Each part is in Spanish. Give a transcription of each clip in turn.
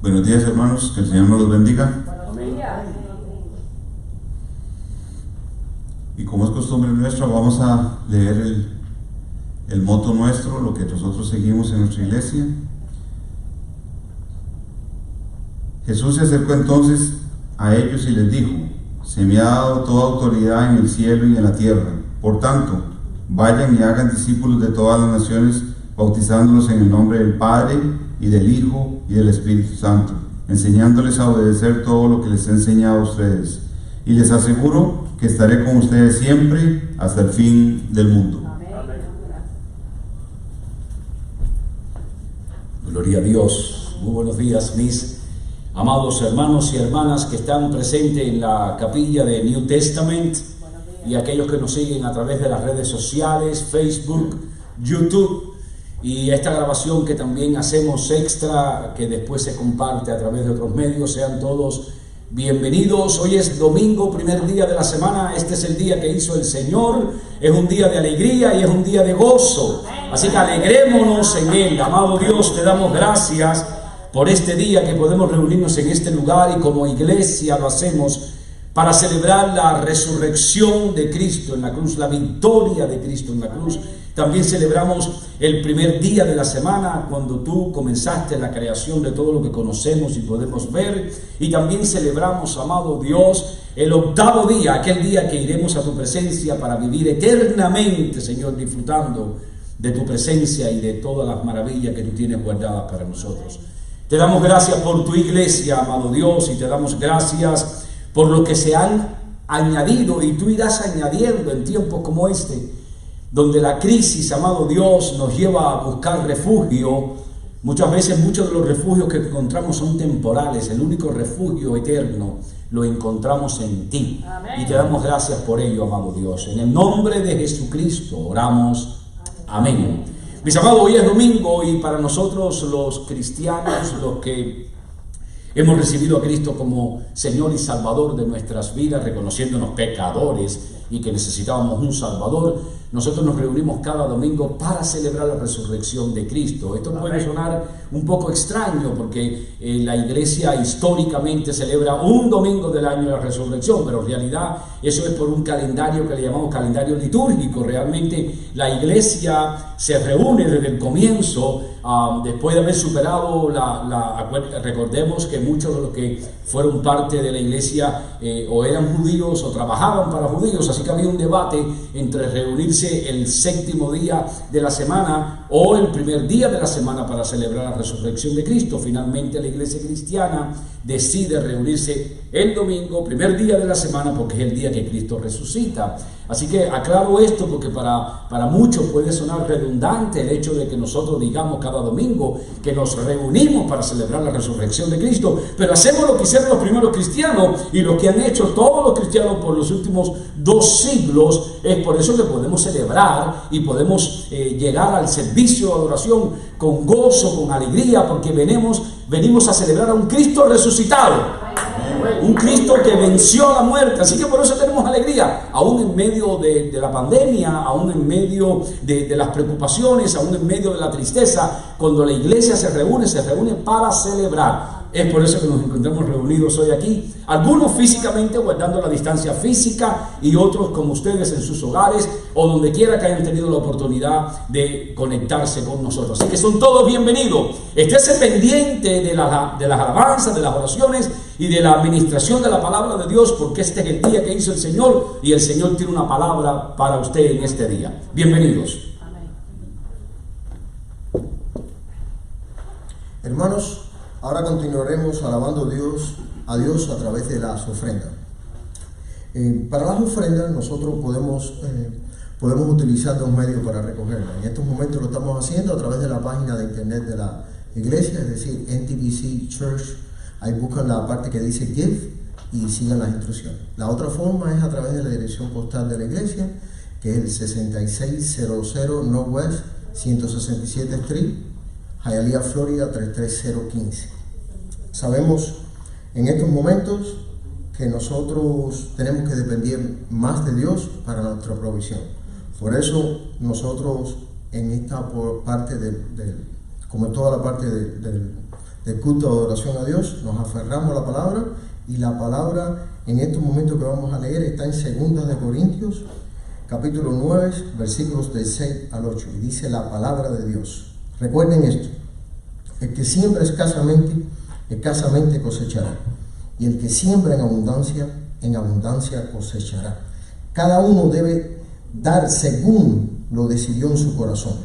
Buenos días, hermanos, que el Señor nos los bendiga. Y como es costumbre nuestra, vamos a leer el moto nuestro, lo que nosotros seguimos en nuestra iglesia. Jesús se acercó entonces a ellos y les dijo: se me ha dado toda autoridad en el cielo y en la tierra. Por tanto, vayan y hagan discípulos de todas las naciones, bautizándolos en el nombre del Padre, y del Hijo, y del Espíritu Santo, enseñándoles a obedecer todo lo que les he enseñado a ustedes. Y les aseguro que estaré con ustedes siempre hasta el fin del mundo. Amén. Gloria a Dios. Muy buenos días, mis amados hermanos y hermanas que están presentes en la capilla de New Testament y aquellos que nos siguen a través de las redes sociales, Facebook, YouTube, y esta grabación que también hacemos extra, que después se comparte a través de otros medios. Sean todos bienvenidos. Hoy es domingo, primer día de la semana. Este es el día que hizo el Señor. Es un día de alegría y es un día de gozo. Así que alegrémonos en Él. Amado Dios, te damos gracias por este día que podemos reunirnos en este lugar, y como iglesia lo hacemos para celebrar la resurrección de Cristo en la cruz, la victoria de Cristo en la cruz. También celebramos el primer día de la semana, cuando tú comenzaste la creación de todo lo que conocemos y podemos ver. Y también celebramos, amado Dios, el octavo día, aquel día que iremos a tu presencia para vivir eternamente, Señor, disfrutando de tu presencia y de todas las maravillas que tú tienes guardadas para nosotros. Te damos gracias por tu iglesia, amado Dios, y te damos gracias por lo que se han añadido y tú irás añadiendo en tiempos como este, donde la crisis, amado Dios, nos lleva a buscar refugio. Muchas veces muchos de los refugios que encontramos son temporales. El único refugio eterno lo encontramos en ti. Amén. Y te damos gracias por ello, amado Dios. En el nombre de Jesucristo oramos. Amén. Mis amados, hoy es domingo, y para nosotros los cristianos, los que hemos recibido a Cristo como Señor y Salvador de nuestras vidas, reconociéndonos pecadores y que necesitábamos un Salvador, nosotros nos reunimos cada domingo para celebrar la resurrección de Cristo. Esto puede sonar un poco extraño porque la iglesia históricamente celebra un domingo del año de la resurrección, pero en realidad eso es por un calendario que le llamamos calendario litúrgico. Realmente la iglesia se reúne desde el comienzo, después de haber superado recordemos que muchos de los que fueron parte de la iglesia o eran judíos o trabajaban para judíos, así que había un debate entre reunirse el séptimo día de la semana o el primer día de la semana para celebrar la resurrección de Cristo. Finalmente la iglesia cristiana decide reunirse el domingo, primer día de la semana, porque es el día que Cristo resucita. Así que aclaro esto porque para muchos puede sonar redundante el hecho de que nosotros digamos cada domingo que nos reunimos para celebrar la resurrección de Cristo, pero hacemos lo que hicieron los primeros cristianos y lo que han hecho todos los cristianos por los últimos 2 siglos. Es por eso que podemos celebrar y podemos llegar al servicio de adoración con gozo, con alegría, porque venimos a celebrar a un Cristo resucitado. Un Cristo que venció a la muerte. Así que por eso tenemos alegría, aún en medio de la pandemia, aún en medio de las preocupaciones, aún en medio de la tristeza. Cuando la iglesia se reúne para celebrar. Es por eso que nos encontramos reunidos hoy aquí, algunos físicamente guardando la distancia física y otros como ustedes en sus hogares o donde quiera que hayan tenido la oportunidad de conectarse con nosotros. Así que son todos bienvenidos. Estése pendiente de las alabanzas, de las oraciones y de la administración de la palabra de Dios, porque este es el día que hizo el Señor y el Señor tiene una palabra para usted en este día. Bienvenidos. Hermanos, ahora continuaremos alabando a Dios a través de las ofrendas. Para las ofrendas nosotros podemos utilizar 2 medios para recogerlas. En estos momentos lo estamos haciendo a través de la página de internet de la iglesia, es decir, NTBC Church. Ahí buscan la parte que dice Give y sigan las instrucciones. La otra forma es a través de la dirección postal de la iglesia, que es el 6600 Northwest 167 Street, Hialeah, Florida 33015. Sabemos en estos momentos que nosotros tenemos que depender más de Dios para nuestra provisión. Por eso nosotros en esta parte como en toda la parte del culto de adoración a Dios, nos aferramos a la palabra, y la palabra en estos momentos que vamos a leer está en 2 de Corintios capítulo 9 versículos del 6 al 8, y dice la palabra de Dios. Recuerden esto: el que siembra escasamente cosechará, y el que siembra en abundancia cosechará. Cada uno debe dar según lo decidió en su corazón,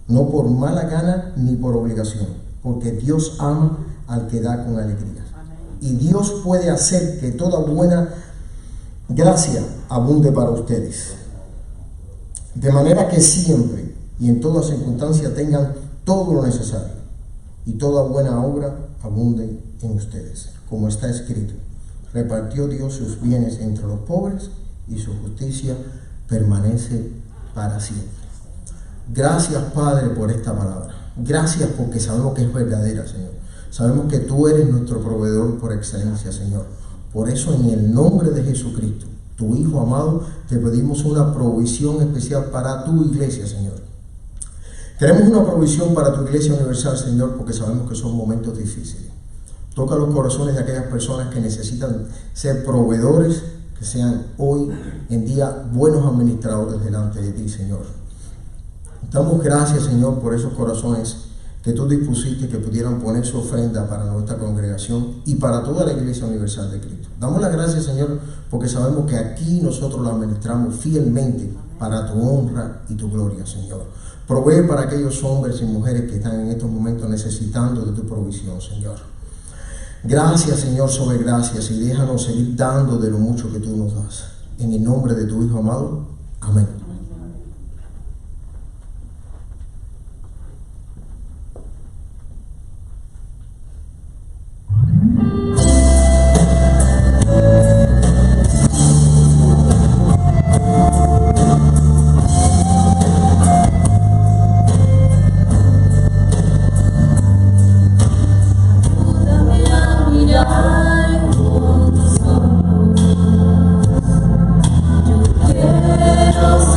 no por mala gana ni por obligación, porque Dios ama al que da con alegría. Y Dios puede hacer que toda buena gracia abunde para ustedes, de manera que siempre y en toda circunstancia tengan todo lo necesario y toda buena obra abunde en ustedes, como está escrito: repartió Dios sus bienes entre los pobres y su justicia permanece para siempre. Gracias, Padre, por esta palabra. Gracias porque sabemos que es verdadera, Señor. Sabemos que tú eres nuestro proveedor por excelencia, Señor. Por eso, en el nombre de Jesucristo, tu Hijo amado, te pedimos una provisión especial para tu iglesia, Señor. Queremos una provisión para tu iglesia universal, Señor, porque sabemos que son momentos difíciles. Toca los corazones de aquellas personas que necesitan ser proveedores, que sean hoy en día buenos administradores delante de ti, Señor. Damos gracias, Señor, por esos corazones que tú dispusiste que pudieran poner su ofrenda para nuestra congregación y para toda la Iglesia Universal de Cristo. Damos las gracias, Señor, porque sabemos que aquí nosotros la administramos fielmente para tu honra y tu gloria, Señor. Provee para aquellos hombres y mujeres que están en estos momentos necesitando de tu provisión, Señor. Gracias, Señor, sobre gracias, y déjanos seguir dando de lo mucho que tú nos das. En el nombre de tu Hijo amado. Amén. Quiero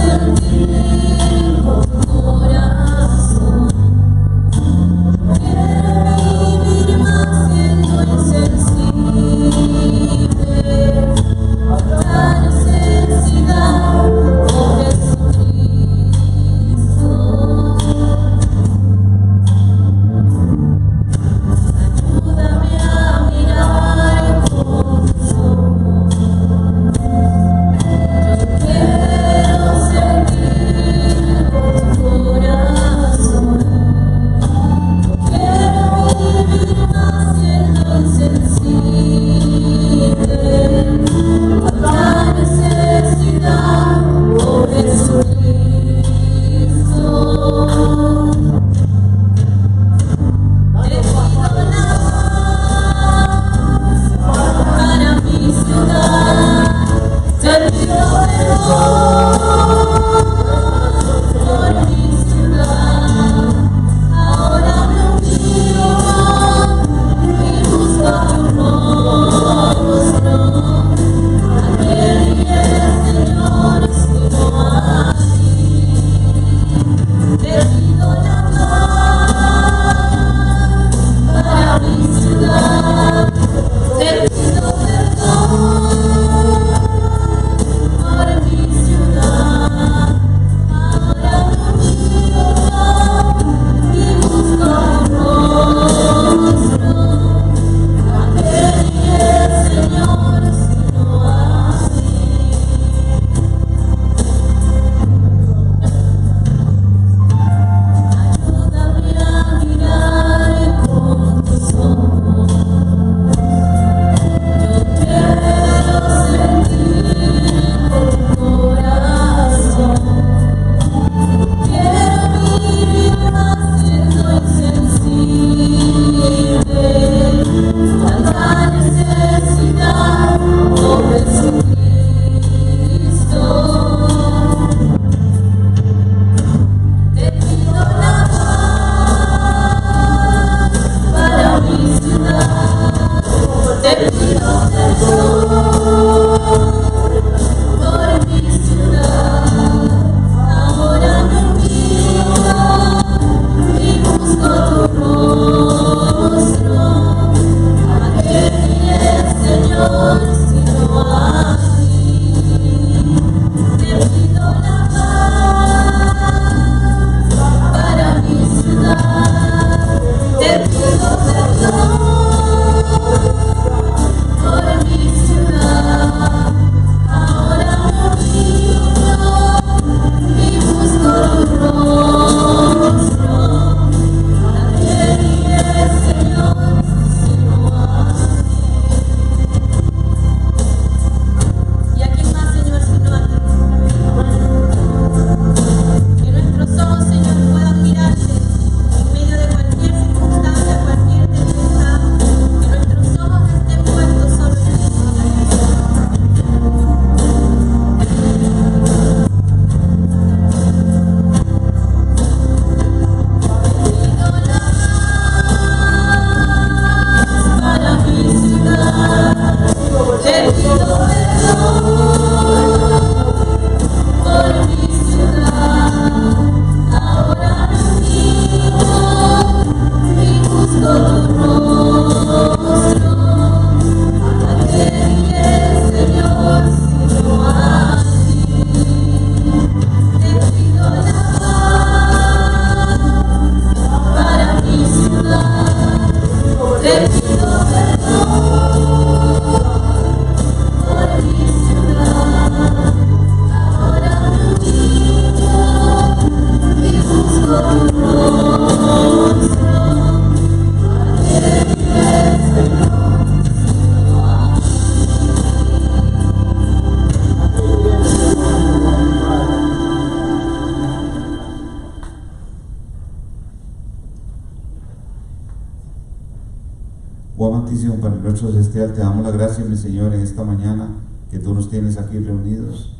Altísimo, Padre nuestro celestial, te damos la gracia, mi Señor, en esta mañana que tú nos tienes aquí reunidos.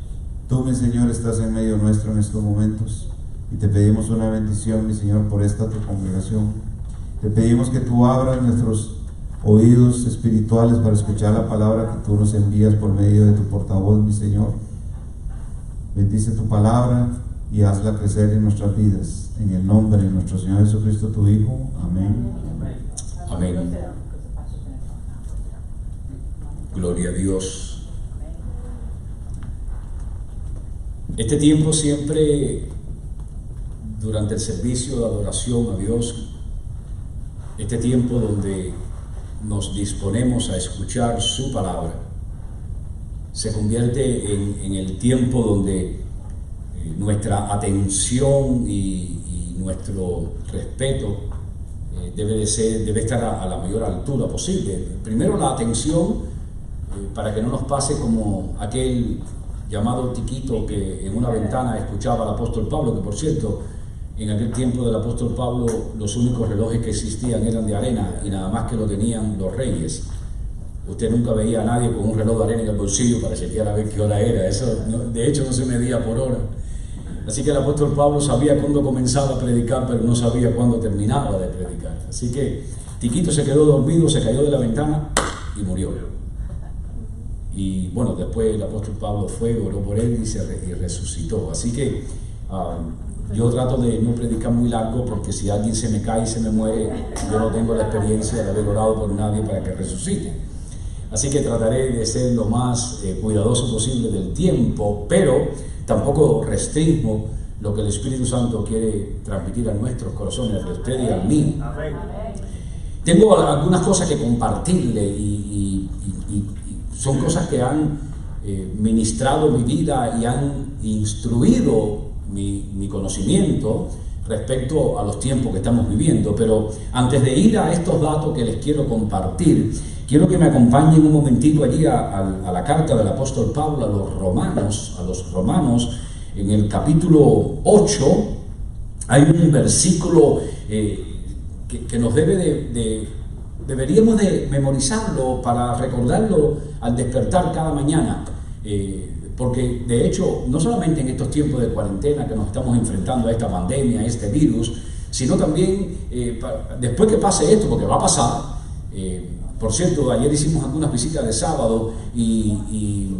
Tú, mi Señor, estás en medio nuestro en estos momentos y te pedimos una bendición, mi Señor, por esta tu congregación. Te pedimos que tú abras nuestros oídos espirituales para escuchar la palabra que tú nos envías por medio de tu portavoz, mi Señor. Bendice tu palabra y hazla crecer en nuestras vidas. En el nombre de nuestro Señor Jesucristo, tu Hijo. Amén. Amén. Gloria a Dios. Este tiempo siempre, durante el servicio de adoración a Dios, este tiempo donde nos disponemos a escuchar su palabra, se convierte en el tiempo donde nuestra atención y nuestro respeto debe estar a la mayor altura posible. Primero la atención, para que no nos pase como aquel llamado Tiquito que en una ventana escuchaba al apóstol Pablo, que por cierto, en aquel tiempo del apóstol Pablo los únicos relojes que existían eran de arena y nada más que lo tenían los reyes. Usted nunca veía a nadie con un reloj de arena en el bolsillo para chequear a ver qué hora era. Eso, de hecho, no se medía por hora. Así que el apóstol Pablo sabía cuándo comenzaba a predicar, pero no sabía cuándo terminaba de predicar. Así que Tiquito se quedó dormido, se cayó de la ventana y murió. Y bueno, después el apóstol Pablo fue, oró por él y resucitó. Así que yo trato de no predicar muy largo, porque si alguien se me cae y se me muere, yo no tengo la experiencia de haber orado por nadie para que resucite. Así que trataré de ser lo más cuidadoso posible del tiempo, pero tampoco restringo lo que el Espíritu Santo quiere transmitir a nuestros corazones, a usted y a mí. Tengo algunas cosas que compartirle y son cosas que han ministrado mi vida y han instruido mi conocimiento respecto a los tiempos que estamos viviendo. Pero antes de ir a estos datos que les quiero compartir, quiero que me acompañen un momentito allí a la carta del apóstol Pablo a los romanos, en el capítulo 8. Hay un versículo que nos deberíamos de memorizarlo para recordarlo al despertar cada mañana, porque de hecho, no solamente en estos tiempos de cuarentena que nos estamos enfrentando a esta pandemia, a este virus, sino también después que pase esto, porque va a pasar. Por cierto, ayer hicimos algunas visitas de sábado y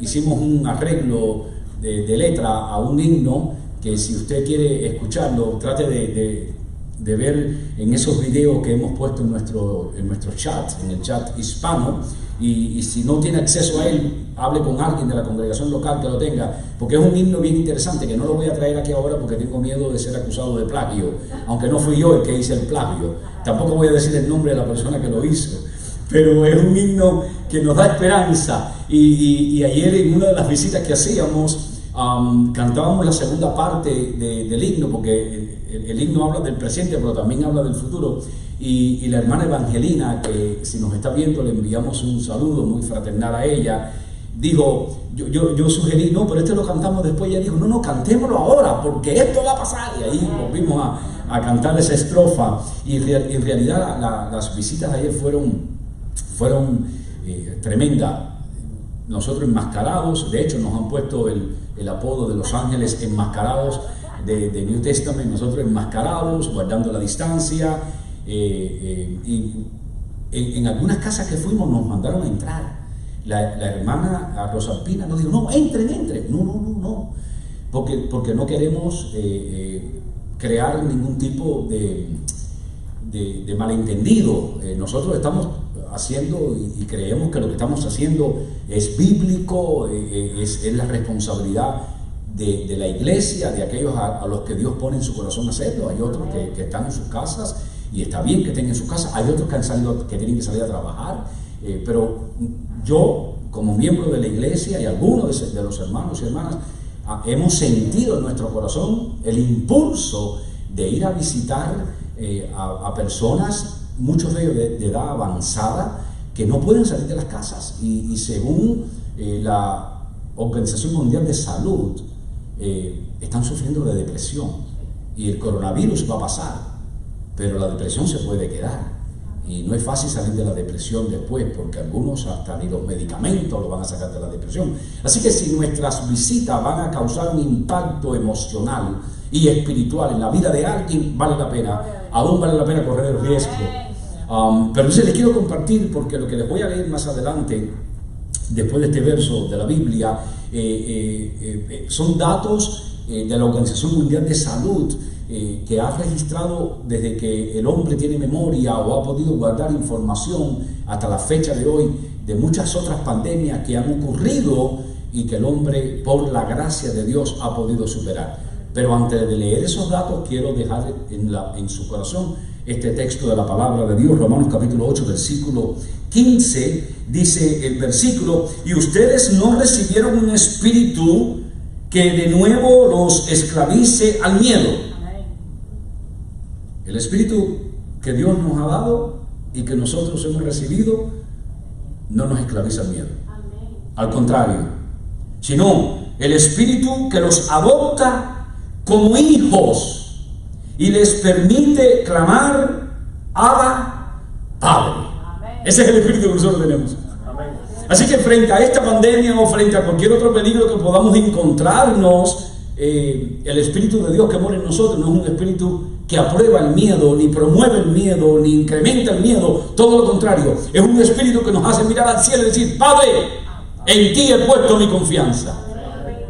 hicimos un arreglo de letra a un himno que, si usted quiere escucharlo, trate de ver en esos videos que hemos puesto en nuestro chat, en el chat hispano, y si no tiene acceso a él, hable con alguien de la congregación local que lo tenga, porque es un himno bien interesante que no lo voy a traer aquí ahora porque tengo miedo de ser acusado de plagio, aunque no fui yo el que hice el plagio. Tampoco voy a decir el nombre de la persona que lo hizo, pero es un himno que nos da esperanza. Y ayer, en una de las visitas que hacíamos, cantábamos la segunda parte del himno, porque el himno habla del presente, pero también habla del futuro. Y la hermana Evangelina, que si nos está viendo le enviamos un saludo muy fraternal a ella, dijo, yo sugerí, no, pero este lo cantamos después. Ella dijo, no, cantémoslo ahora, porque esto va a pasar. Y ahí volvimos a cantar esa estrofa. Y en realidad las visitas de ayer fueron tremendas. Nosotros enmascarados, de hecho nos han puesto el apodo de Los Ángeles Enmascarados de New Testament, nosotros enmascarados, guardando la distancia. Y en algunas casas que fuimos nos mandaron a entrar. La hermana Rosalpina nos dijo, no, entren. No, porque no queremos crear ningún tipo de malentendido. Nosotros estamos haciendo y creemos que lo que estamos haciendo es bíblico, es la responsabilidad de la iglesia, de aquellos a los que Dios pone en su corazón hacerlo. Hay otros que están en sus casas y está bien que estén en sus casas, hay otros que tienen que salir a trabajar, pero yo, como miembro de la iglesia, y algunos de los hermanos y hermanas, hemos sentido en nuestro corazón el impulso de ir a visitar a personas, muchos de ellos de edad avanzada, que no pueden salir de las casas, y según la Organización Mundial de Salud, están sufriendo de depresión, y el coronavirus va a pasar, pero la depresión se puede quedar. Y no es fácil salir de la depresión después, porque algunos hasta ni los medicamentos lo van a sacar de la depresión. Así que si nuestras visitas van a causar un impacto emocional y espiritual en la vida de alguien, vale la pena, aún vale la pena correr el riesgo. Pero entonces les quiero compartir, porque lo que les voy a leer más adelante, después de este verso de la Biblia, son datos de la Organización Mundial de Salud, que ha registrado desde que el hombre tiene memoria o ha podido guardar información hasta la fecha de hoy de muchas otras pandemias que han ocurrido y que el hombre, por la gracia de Dios, ha podido superar. Pero antes de leer esos datos, quiero dejar en su corazón este texto de la palabra de Dios. Romanos capítulo 8, versículo 15, dice el versículo: y ustedes no recibieron un espíritu que de nuevo los esclavice al miedo. El espíritu que Dios nos ha dado y que nosotros hemos recibido no nos esclaviza al miedo. Al contrario, sino el espíritu que los adopta como hijos y les permite clamar: Abba, Padre. Ese es el espíritu que nosotros tenemos. Así que frente a esta pandemia o frente a cualquier otro peligro que podamos encontrarnos, el espíritu de Dios que mora en nosotros no es un espíritu que aprueba el miedo, ni promueve el miedo, ni incrementa el miedo. Todo lo contrario, es un espíritu que nos hace mirar al cielo y decir: Padre, en ti he puesto mi confianza.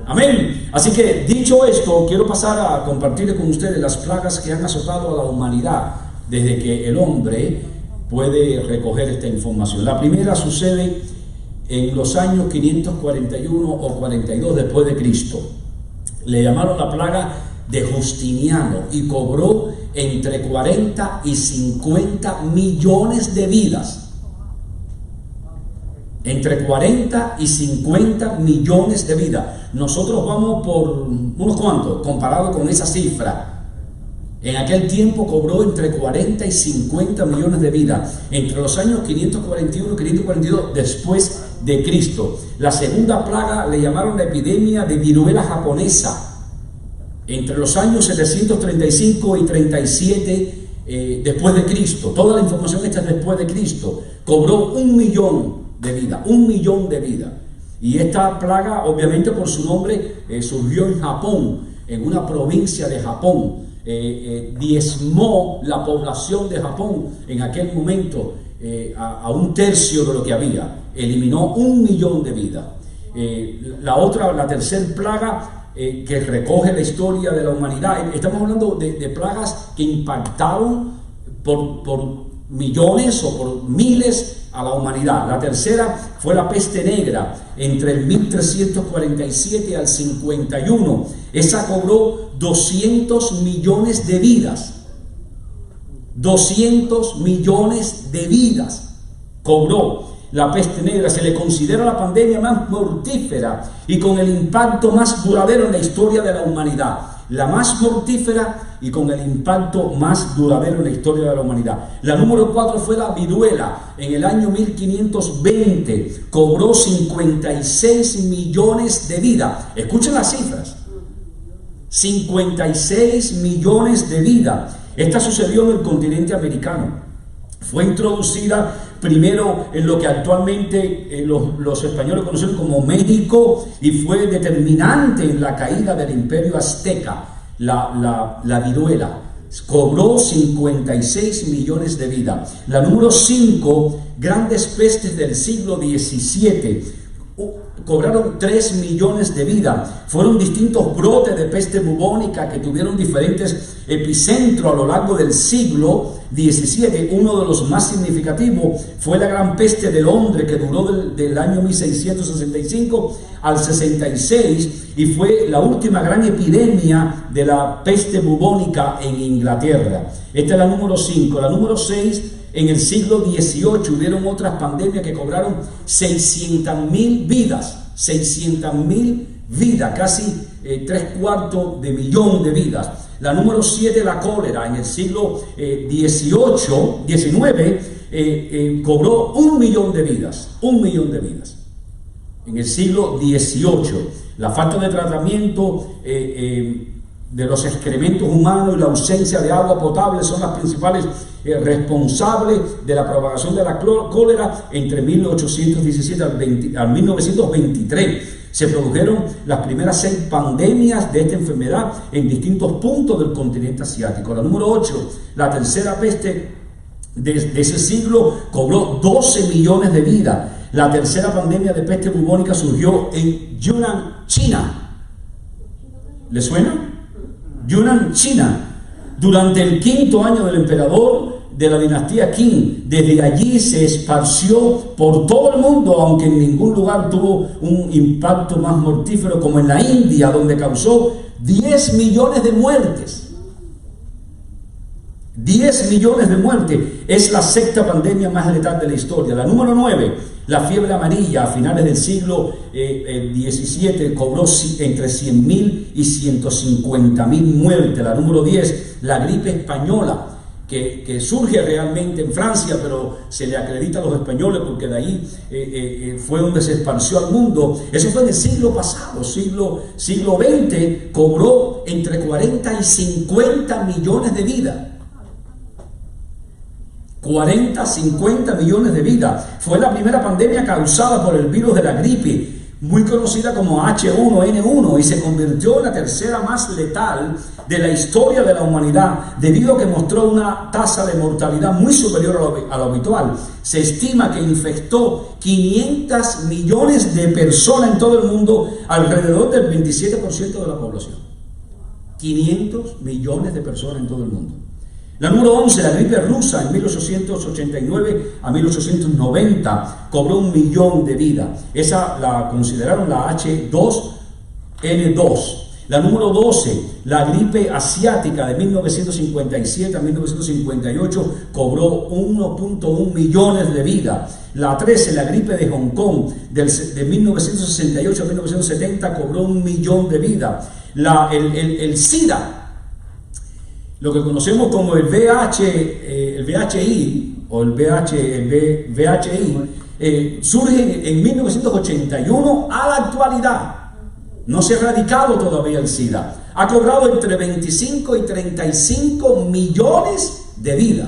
Amén. Así que, dicho esto, quiero pasar a compartir con ustedes las plagas que han azotado a la humanidad desde que el hombre puede recoger esta información. La primera sucede en los años 541 o 42 después de Cristo. Le llamaron la plaga de Justiniano y cobró entre 40 y 50 millones de vidas. Entre 40 y 50 millones de vidas. Nosotros vamos por unos cuantos comparado con esa cifra. En aquel tiempo cobró entre 40 y 50 millones de vidas, entre los años 541 y 542 después de Cristo. La segunda plaga le llamaron la epidemia de viruela japonesa, entre los años 735 y 37 después de Cristo. Toda la información esta es después de Cristo. Cobró 1 millón de vidas, 1 millón de vidas. Y esta plaga, obviamente por su nombre, surgió en Japón, en una provincia de Japón. Diezmó la población de Japón en aquel momento a 1/3 de lo que había. Eliminó 1 millón de vidas. La tercera plaga que recoge la historia de la humanidad. Estamos hablando de plagas que impactaron por millones o por miles a la humanidad. La tercera fue la peste negra entre el 1347 al 51. Esa cobró 200 millones de vidas. 200 millones de vidas cobró la peste negra. Se le considera la pandemia más mortífera y con el impacto más duradero en la historia de la humanidad. La más mortífera y con el impacto más duradero en la historia de la humanidad. La número 4 fue la viruela. En el año 1520 cobró 56 millones de vidas. Escuchen las cifras. 56 millones de vidas. Esta sucedió en el continente americano. Fue introducida primero en lo que actualmente los españoles conocen como México y fue determinante en la caída del imperio azteca. La viruela cobró 56 millones de vidas. La número 5, grandes pestes del siglo XVII, cobraron 3 millones de vidas. Fueron distintos brotes de peste bubónica que tuvieron diferentes epicentros a lo largo del siglo XVII. Uno de los más significativos fue la gran peste de Londres, que duró del año 1665 al 66 y fue la última gran epidemia de la peste bubónica en Inglaterra. Esta es la número 5. La número 6, en el siglo XVIII hubieron otras pandemias que cobraron 600.000 vidas, 600.000 vidas, casi 3/4 de millón de vidas. La número 7, la cólera, en el siglo XIX cobró 1 millón de vidas, 1 millón de vidas. En el siglo XVIII, la falta de tratamiento de los excrementos humanos y la ausencia de agua potable son las principales responsables de la propagación de la cólera entre 1817 al 1923. Se produjeron las primeras 6 pandemias de esta enfermedad en distintos puntos del continente asiático. La número 8, la tercera peste de ese siglo, cobró 12 millones de vidas. La tercera pandemia de peste bubónica surgió en Yunnan, China. ¿Le suena? Yunnan, China, durante el 5º año del emperador de la dinastía Qing. Desde allí se esparció por todo el mundo, aunque en ningún lugar tuvo un impacto más mortífero como en la India, donde causó 10 millones de muertes. 10 millones de muertes. Es la 6ª pandemia más letal de la historia. La número 9, la fiebre amarilla, a finales del siglo XVII, cobró entre 100.000 y 150.000 muertes. La número 10, la gripe española, que surge realmente en Francia, pero se le acredita a los españoles porque de ahí fue donde se esparció al mundo. Eso fue en el siglo pasado, siglo XX, cobró entre 40 y 50 millones de vidas. 40, 50 millones de vidas. Fue la primera pandemia causada por el virus de la gripe, muy conocida como H1N1, y se convirtió en la tercera más letal de la historia de la humanidad, debido a que mostró una tasa de mortalidad muy superior a lo habitual. Se estima que infectó 500 millones de personas en todo el mundo, alrededor del 27% de la población. 500 millones de personas en todo el mundo. La número 11, la gripe rusa, en 1889 a 1890, cobró 1 millón de vidas. Esa la consideraron la H2N2. La número 12, la gripe asiática, de 1957 a 1958, cobró 1.1 millones de vidas. La 13, la gripe de Hong Kong, de 1968 a 1970, cobró 1 millón de vidas. El SIDA, lo que conocemos como el VHI o el VHI, surge en 1981 a la actualidad. No se ha erradicado todavía el SIDA. Ha cobrado entre 25 y 35 millones de vidas.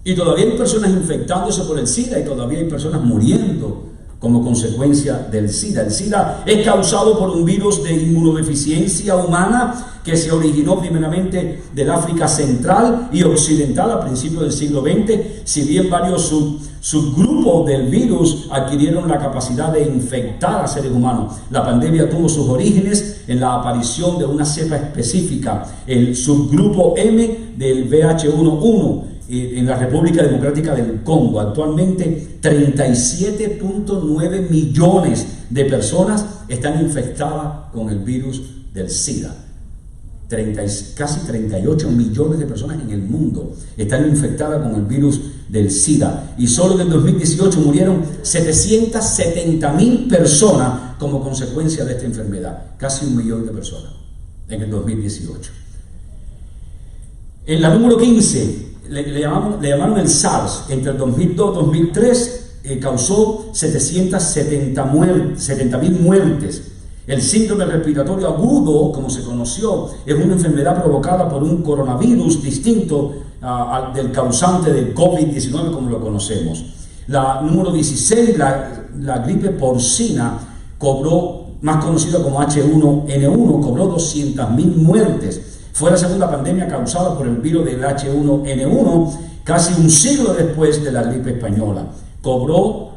Y todavía hay personas infectándose por el SIDA y todavía hay personas muriendo como consecuencia del SIDA. El SIDA es causado por un virus de inmunodeficiencia humana que se originó primeramente del África Central y Occidental a principios del siglo XX. Si bien varios subgrupos del virus adquirieron la capacidad de infectar a seres humanos, la pandemia tuvo sus orígenes en la aparición de una cepa específica, el subgrupo M del VH1 en la República Democrática del Congo. Actualmente 37.9 millones de personas están infectadas con el virus del SIDA. Casi 38 millones de personas en el mundo están infectadas con el virus del SIDA, y solo en el 2018 murieron 770.000 personas como consecuencia de esta enfermedad. Casi 1 millón de personas en el 2018. En la número 15, le llamaron el SARS. Entre el 2002 y 2003 causó 770.000 muertes. El síndrome respiratorio agudo, como se conoció, es una enfermedad provocada por un coronavirus distinto del causante del COVID-19 como lo conocemos. La número 16, la gripe porcina, más conocida como H1N1, cobró 200.000 muertes. Fue la segunda pandemia causada por el virus del H1N1, casi un siglo después de la gripe española. Cobró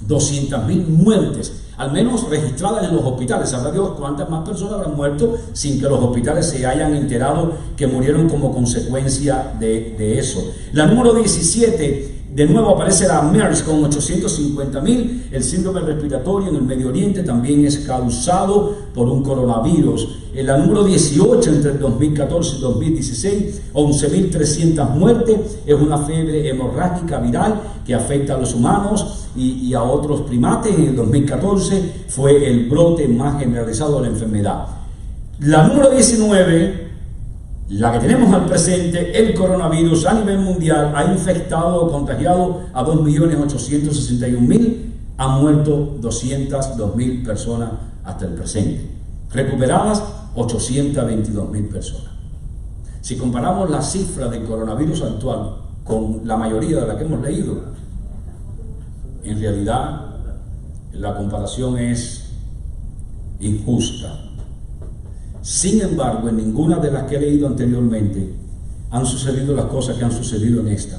200.000 muertes, al menos registradas en los hospitales. Sabrá Dios cuántas más personas habrán muerto sin que los hospitales se hayan enterado que murieron como consecuencia de eso. La número 17, de nuevo aparece la MERS con 850.000. El síndrome respiratorio en el Medio Oriente también es causado por un coronavirus. En la número 18, entre el 2014 y 2016, 11.300 muertes. Es una fiebre hemorrágica viral que afecta a los humanos y a otros primates. En el 2014 fue el brote más generalizado de la enfermedad. La número 19, la que tenemos al presente, el coronavirus a nivel mundial ha infectado o contagiado a 2.861.000, han muerto 202.000 personas hasta el presente. Recuperadas 822.000 personas. Si comparamos la cifra del coronavirus actual con la mayoría de la que hemos leído, en realidad la comparación es injusta. Sin embargo, en ninguna de las que he leído anteriormente han sucedido las cosas que han sucedido en esta,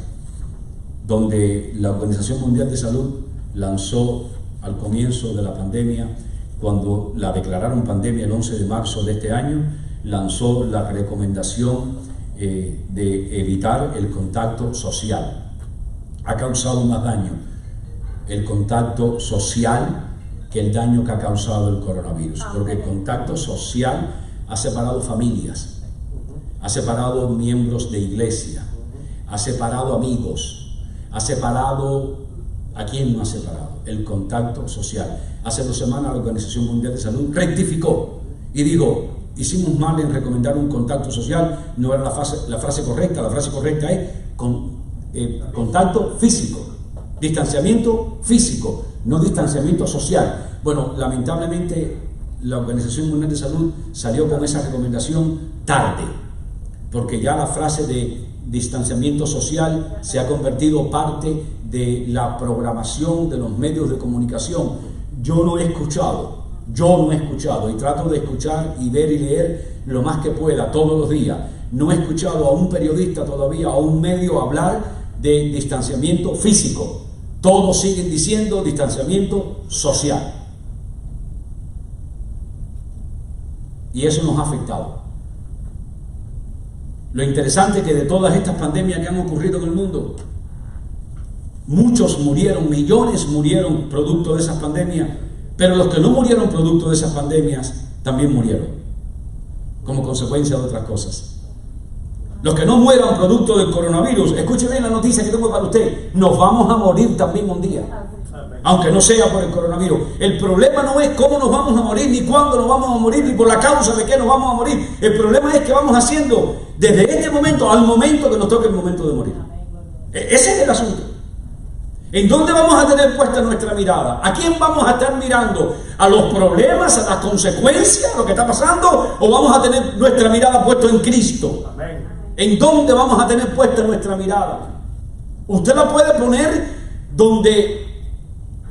donde la Organización Mundial de Salud lanzó al comienzo de la pandemia, cuando la declararon pandemia el 11 de marzo de este año, lanzó la recomendación de evitar el contacto social. Ha causado más daño el contacto social que el daño que ha causado el coronavirus, porque el contacto social ha separado familias, ha separado miembros de iglesia, ha separado amigos, ha separado... ¿A quién no ha separado? El contacto social. Hace 2 semanas la Organización Mundial de Salud rectificó y dijo: hicimos mal en recomendar un contacto social, no era la frase correcta. La frase correcta es contacto físico, distanciamiento físico, no distanciamiento social. Bueno, lamentablemente la Organización Mundial de Salud salió con esa recomendación tarde, porque ya la frase de distanciamiento social se ha convertido parte de la programación de los medios de comunicación. Yo no he escuchado y trato de escuchar y ver y leer lo más que pueda todos los días. No he escuchado a un periodista todavía, a un medio hablar de distanciamiento físico. Todos siguen diciendo distanciamiento social. Y eso nos ha afectado. Lo interesante es que de todas estas pandemias que han ocurrido en el mundo, muchos murieron, millones murieron producto de esas pandemias, pero los que no murieron producto de esas pandemias también murieron como consecuencia de otras cosas. Los que no mueran producto del coronavirus, escuche bien la noticia que tengo para usted, nos vamos a morir también un día, aunque no sea por el coronavirus. El problema no es cómo nos vamos a morir, ni cuándo nos vamos a morir, ni por la causa de qué nos vamos a morir. El problema es que vamos haciendo desde este momento al momento que nos toque el momento de morir. Ese es el asunto. ¿En dónde vamos a tener puesta nuestra mirada? ¿A quién vamos a estar mirando? ¿A los problemas, a las consecuencias, a lo que está pasando? ¿O vamos a tener nuestra mirada puesta en Cristo? Amén. ¿En dónde vamos a tener puesta nuestra mirada? Usted la puede poner donde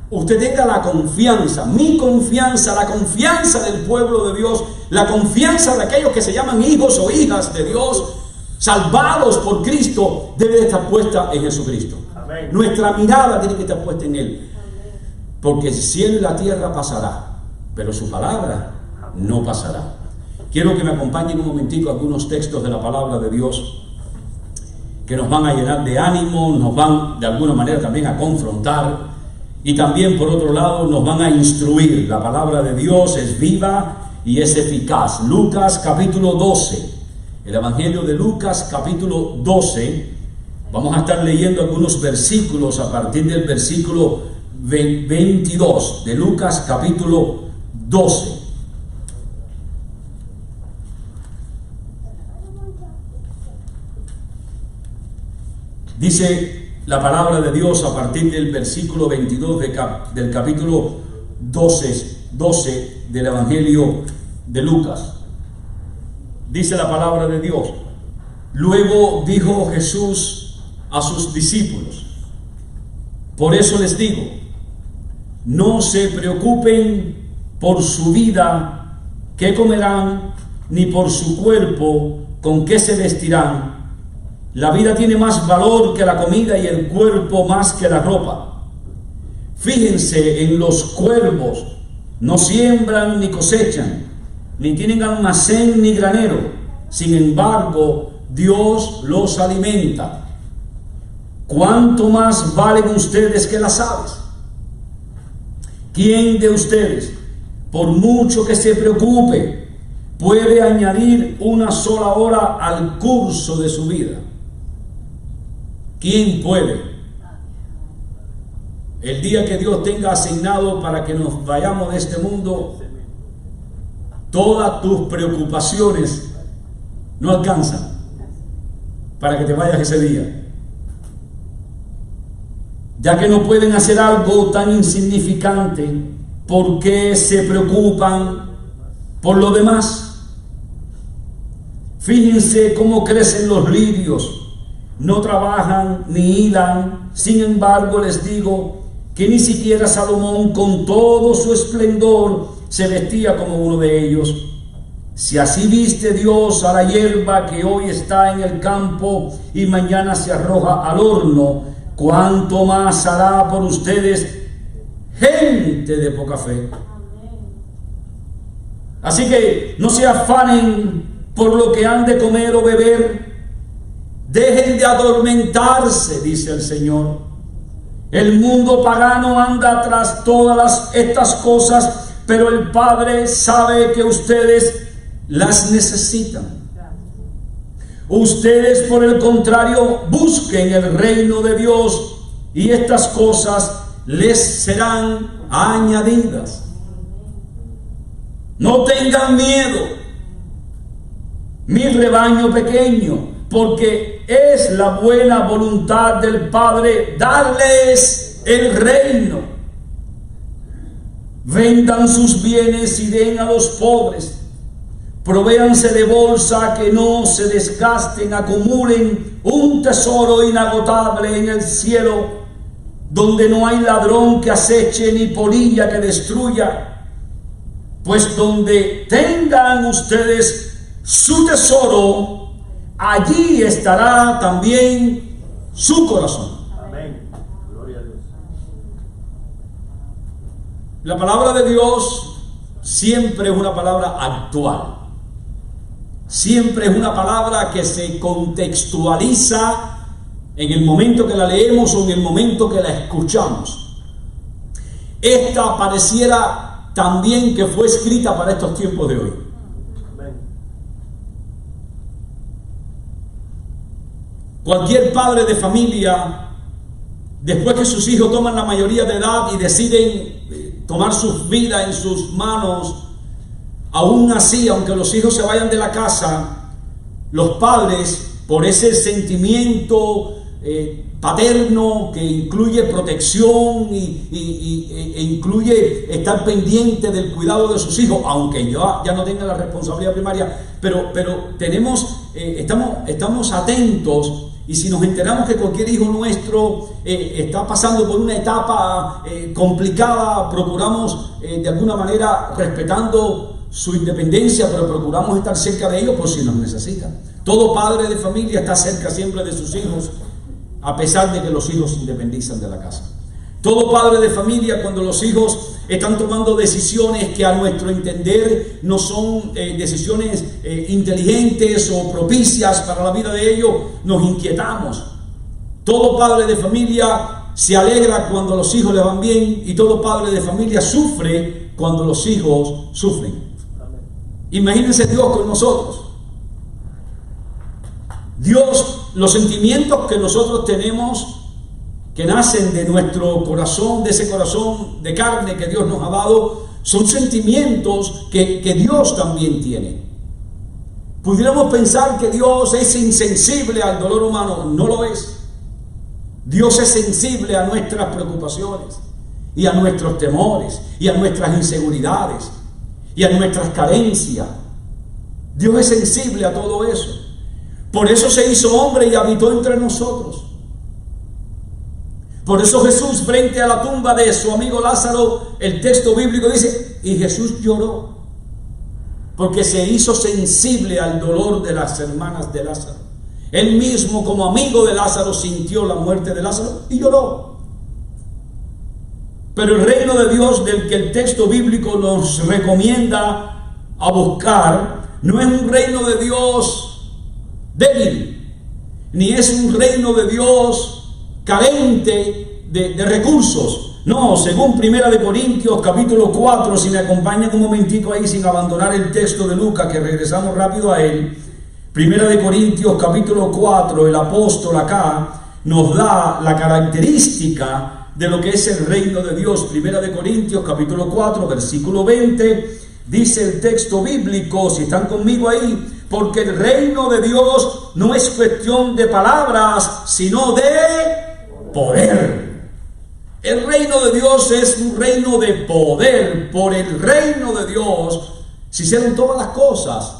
usted tenga la confianza, mi confianza, la confianza del pueblo de Dios, la confianza de aquellos que se llaman hijos o hijas de Dios, salvados por Cristo, debe de estar puesta en Jesucristo. Amén. Nuestra mirada tiene que estar puesta en Él, porque el cielo y la tierra pasará, pero su palabra no pasará. Quiero que me acompañen un momentico a algunos textos de la palabra de Dios que nos van a llenar de ánimo, nos van de alguna manera también a confrontar y también por otro lado nos van a instruir. La palabra de Dios es viva y es eficaz. Lucas capítulo 12, el Evangelio de Lucas capítulo 12, vamos a estar leyendo algunos versículos a partir del versículo 22 de Lucas capítulo 12. Dice la palabra de Dios a partir del versículo 22 del capítulo 12 del Evangelio de Lucas. Dice la palabra de Dios: luego dijo Jesús a sus discípulos: por eso les digo, no se preocupen por su vida, qué comerán, ni por su cuerpo, con qué se vestirán. La vida tiene más valor que la comida y el cuerpo más que la ropa. Fíjense en los cuervos, no siembran ni cosechan, ni tienen almacén ni granero, sin embargo Dios los alimenta. ¿Cuánto más valen ustedes que las aves? ¿Quién de ustedes, por mucho que se preocupe, puede añadir una sola hora al curso de su vida? ¿Quién puede? El día que Dios tenga asignado para que nos vayamos de este mundo, todas tus preocupaciones no alcanzan para que te vayas ese día. Ya que no pueden hacer algo tan insignificante, ¿por qué se preocupan por lo demás? Fíjense cómo crecen los lirios, no trabajan ni hilan. Sin embargo, les digo que ni siquiera Salomón, con todo su esplendor, se vestía como uno de ellos. Si así viste Dios a la hierba que hoy está en el campo y mañana se arroja al horno, ¿cuánto más hará por ustedes, gente de poca fe? Así que no se afanen por lo que han de comer o beber. Dejen de adormentarse, dice el Señor. El mundo pagano anda tras todas estas cosas, pero el Padre sabe que ustedes las necesitan. Ustedes, por el contrario, busquen el reino de Dios y estas cosas les serán añadidas. No tengan miedo, mi rebaño pequeño, porque es la buena voluntad del Padre darles el reino. Vendan sus bienes y den a los pobres. Provéanse de bolsa, que no se desgasten, acumulen un tesoro inagotable en el cielo, donde no hay ladrón que aceche ni polilla que destruya. Pues donde tengan ustedes su tesoro, allí estará también su corazón. Amén. Gloria a Dios. La palabra de Dios siempre es una palabra actual. Siempre es una palabra que se contextualiza en el momento que la leemos o en el momento que la escuchamos. Esta pareciera también que fue escrita para estos tiempos de hoy. Amén. Cualquier padre de familia, después que sus hijos toman la mayoría de edad y deciden tomar sus vidas en sus manos, aún así, aunque los hijos se vayan de la casa, los padres, por ese sentimiento paterno que incluye protección e incluye estar pendiente del cuidado de sus hijos, aunque ya no tengan la responsabilidad primaria, pero estamos atentos. Y si nos enteramos que cualquier hijo nuestro está pasando por una etapa complicada, procuramos de alguna manera, respetando su independencia, pero procuramos estar cerca de ellos por si nos necesitan. Todo padre de familia está cerca siempre de sus hijos, a pesar de que los hijos se independizan de la casa. Todo padre de familia, cuando los hijos están tomando decisiones que a nuestro entender no son decisiones inteligentes o propicias para la vida de ellos, nos inquietamos. Todo padre de familia se alegra cuando los hijos le van bien, y todo padre de familia sufre cuando los hijos sufren. Imagínense Dios con nosotros. Dios, los sentimientos que nosotros tenemos, que nacen de nuestro corazón, de ese corazón de carne que Dios nos ha dado, son sentimientos que Dios también tiene. Pudiéramos pensar que Dios es insensible al dolor humano. No lo es. Dios es sensible a nuestras preocupaciones y a nuestros temores y a nuestras inseguridades y a nuestras carencias. Dios es sensible a todo eso. Por eso se hizo hombre y habitó entre nosotros. Por eso Jesús, frente a la tumba de su amigo Lázaro, el texto bíblico dice, y Jesús lloró, porque se hizo sensible al dolor de las hermanas de Lázaro. Él mismo, como amigo de Lázaro, sintió la muerte de Lázaro y lloró. Pero el reino de Dios, del que el texto bíblico nos recomienda a buscar, no es un reino de Dios débil, ni es un reino de Dios carente de recursos. No, según Primera de Corintios capítulo 4, si me acompañan un momentico ahí sin abandonar el texto de Lucas, que regresamos rápido a él. Primera de Corintios capítulo 4, el apóstol acá nos da la característica de lo que es el reino de Dios. Primera de Corintios capítulo 4, versículo 20, dice el texto bíblico, si están conmigo ahí, porque el reino de Dios no es cuestión de palabras, sino de poder. El reino de Dios es un reino de poder. Por el reino de Dios se hicieron todas las cosas.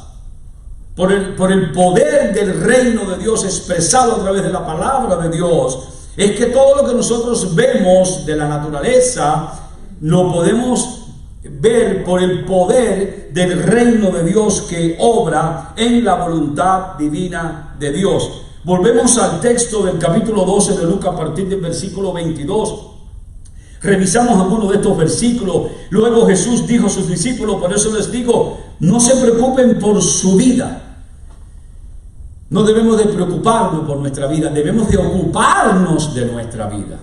por el poder del reino de Dios expresado a través de la palabra de Dios, es que todo lo que nosotros vemos de la naturaleza lo podemos ver por el poder del reino de Dios que obra en la voluntad divina de Dios. Volvemos al texto del capítulo 12 de Lucas a partir del versículo 22. Revisamos algunos de estos versículos. Luego Jesús dijo a sus discípulos, por eso les digo, no se preocupen por su vida. No debemos de preocuparnos por nuestra vida, debemos de ocuparnos de nuestra vida.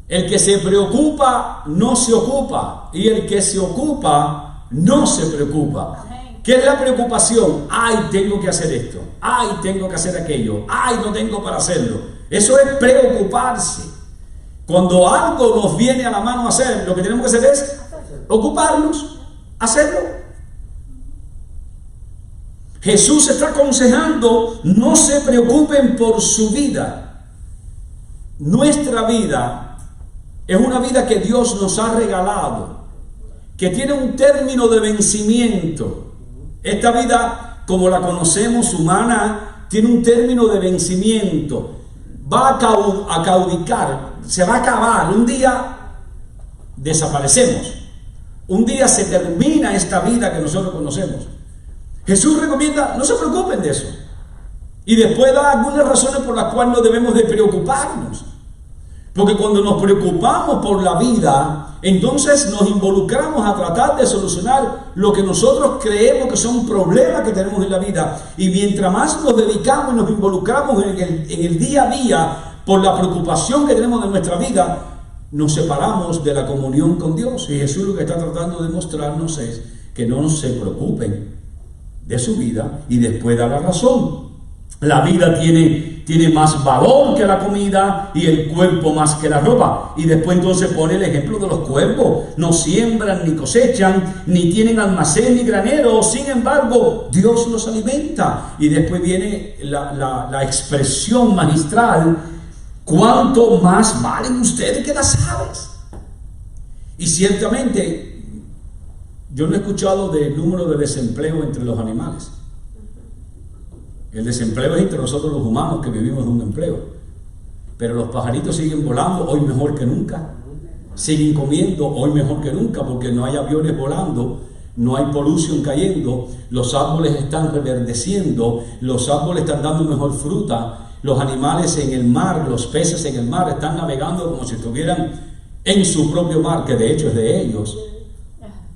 El que se preocupa no se ocupa, y el que se ocupa no se preocupa. ¿Qué es la preocupación? Ay, tengo que hacer esto, ay, tengo que hacer aquello, ay, no tengo para hacerlo. Eso es preocuparse. Cuando algo nos viene a la mano a hacer, lo que tenemos que hacer es ocuparnos, hacerlo. Jesús está aconsejando, no se preocupen por su vida. Nuestra vida es una vida que Dios nos ha regalado, que tiene un término de vencimiento. Esta vida, como la conocemos, humana, tiene un término de vencimiento. Va a caudicar, se va a acabar. Un día desaparecemos. Un día se termina esta vida que nosotros conocemos. Jesús recomienda, no se preocupen de eso. Y después da algunas razones por las cuales no debemos de preocuparnos. Porque cuando nos preocupamos por la vida, entonces nos involucramos a tratar de solucionar lo que nosotros creemos que son problemas que tenemos en la vida. Y mientras más nos dedicamos y nos involucramos en el día a día por la preocupación que tenemos de nuestra vida, nos separamos de la comunión con Dios. Y Jesús lo que está tratando de mostrarnos es que no se preocupen de su vida, y después da la razón. La vida tiene más valor que la comida, y el cuerpo más que la ropa. Y después entonces pone el ejemplo de los cuervos. No siembran ni cosechan, ni tienen almacén ni granero, sin embargo Dios los alimenta. Y después viene la expresión magistral: ¿cuánto más valen ustedes que las aves? Y ciertamente yo no he escuchado del número de desempleo entre los animales. El desempleo es entre nosotros los humanos, que vivimos de un empleo. Pero los pajaritos siguen volando, hoy mejor que nunca. Siguen comiendo, hoy mejor que nunca, porque no hay aviones volando, no hay polución cayendo, los árboles están reverdeciendo, los árboles están dando mejor fruta, los animales en el mar, los peces en el mar están navegando como si estuvieran en su propio mar, que de hecho es de ellos.